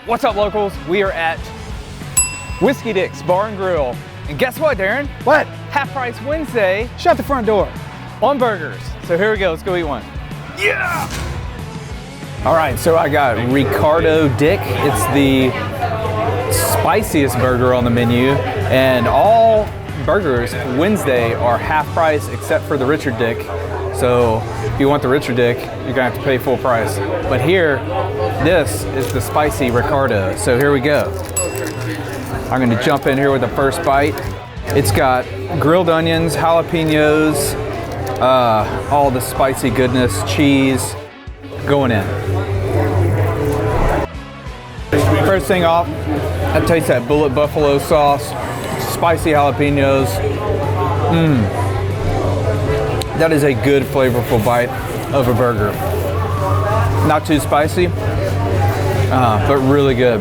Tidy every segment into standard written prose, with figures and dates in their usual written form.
What's up, locals? We are at Whiskey Dick's Bar and Grill. And guess what, Darren? What? Half Price Wednesday Shut the front door. on burgers. So here we go, let's go eat one. Yeah! All right, so I got Ricardo Dick. It's the spiciest burger on the menu. And all burgers Wednesday are half price except for the Richard Dick. So if you want the Richard Dick, you're gonna have to pay full price. But here, this is the spicy Ricardo. So here we go. I'm gonna jump in here with the first bite. It's got grilled onions, jalapenos, all the spicy goodness, cheese going in. First thing off, I taste that bullet buffalo sauce, spicy jalapenos. That is a good flavorful bite of a burger. Not too spicy, but really good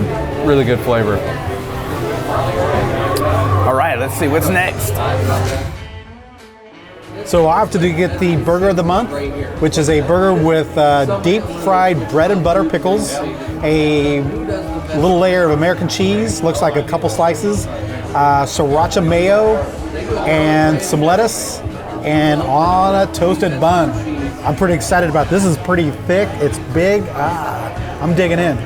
flavor. All right, let's see what's next. So I have to get the burger of the month, which is a burger with deep fried bread and butter pickles, a little layer of American cheese, looks like a couple slices, sriracha mayo, and some lettuce, and on a toasted bun. I'm pretty excited about this. This is pretty thick, it's big. I'm digging in.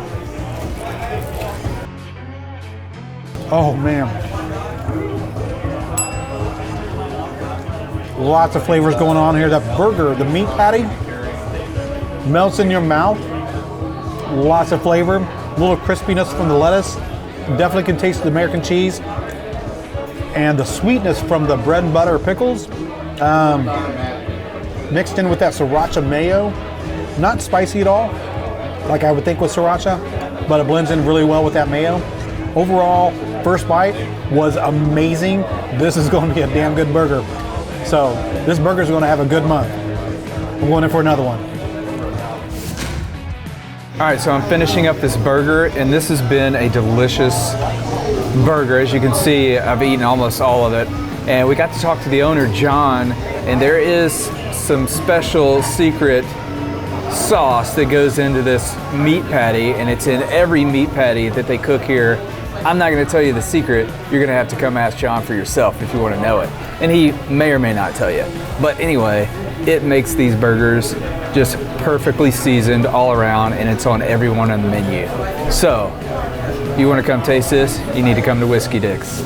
Oh man. Lots of flavors going on here. That burger, the meat patty, melts in your mouth. Lots of flavor. A little crispiness from the lettuce. Definitely can taste the American cheese. And the sweetness from the bread and butter pickles. Mixed in with that sriracha mayo. Not spicy at all, like I would think with sriracha, but it blends in really well with that mayo. Overall, first bite was amazing. This is going to be a damn good burger. So this burger is going to have a good month. I'm going in for another one. All right, so I'm finishing up this burger, and this has been a delicious burger. As you can see, I've eaten almost all of it. And we got to talk to the owner, John, and there is some special secret sauce that goes into this meat patty, and it's in every meat patty that they cook here. I'm not gonna tell you the secret. You're gonna have to come ask John for yourself if you wanna know it. And he may or may not tell you. But anyway, it makes these burgers just perfectly seasoned all around, and it's on every one on the menu. So, you wanna come taste this, you need to come to Whiskey Dick's.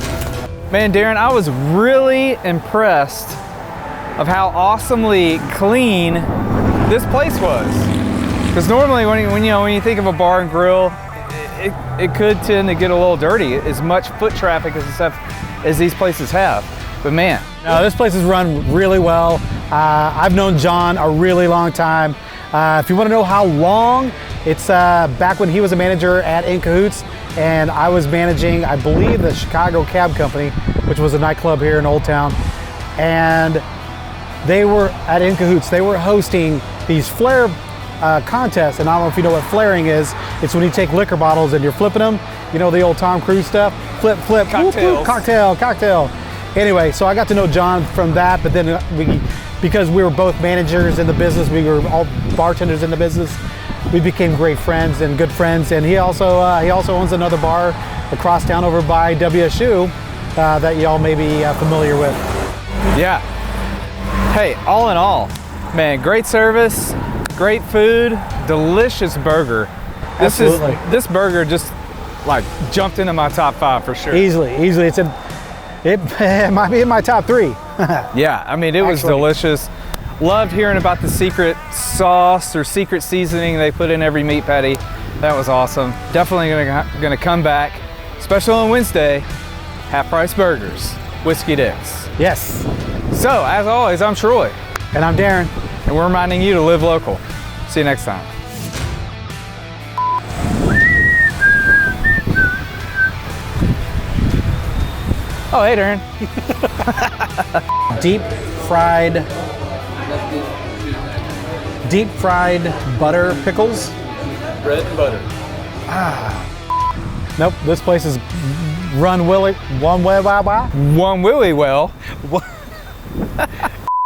Man, Darren, I was really impressed of how awesomely clean this place was. Because normally when you think of a bar and grill, it could tend to get a little dirty, as much foot traffic as these places have. But man. No, this place is run really well. I've known John a really long time. If you want to know how long, it's back when he was a manager at In Cahoots, and I was managing, I believe, the Chicago Cab Company, which was a nightclub here in Old Town. And they were at In Cahoots, they were hosting these flare contests, and I don't know if you know what flaring is. It's when you take liquor bottles and you're flipping them. You know the old Tom Cruise stuff? Flip, flip, whoop, whoop, cocktail, cocktail. Anyway, so I got to know John from that, but then because we were both managers in the business, we were all bartenders in the business, we became great friends and good friends. And he also owns another bar across town over by WSU that y'all may be familiar with. Yeah. Hey, all in all, man, great service, great food, delicious burger. Absolutely. This burger just like jumped into my top 5 for sure. Easily. It might be in my top 3. Yeah, I mean, it was delicious. Loved hearing about the secret sauce or secret seasoning they put in every meat patty. That was awesome. Definitely gonna come back. Special on Wednesday, half price burgers, Whiskey Dick's. Yes. So, as always, I'm Troy. And I'm Darren. And we're reminding you to live local. See you next time. Oh, hey, Darren. Deep fried butter pickles. Bread and butter. Nope, this place is run one way. One willy well.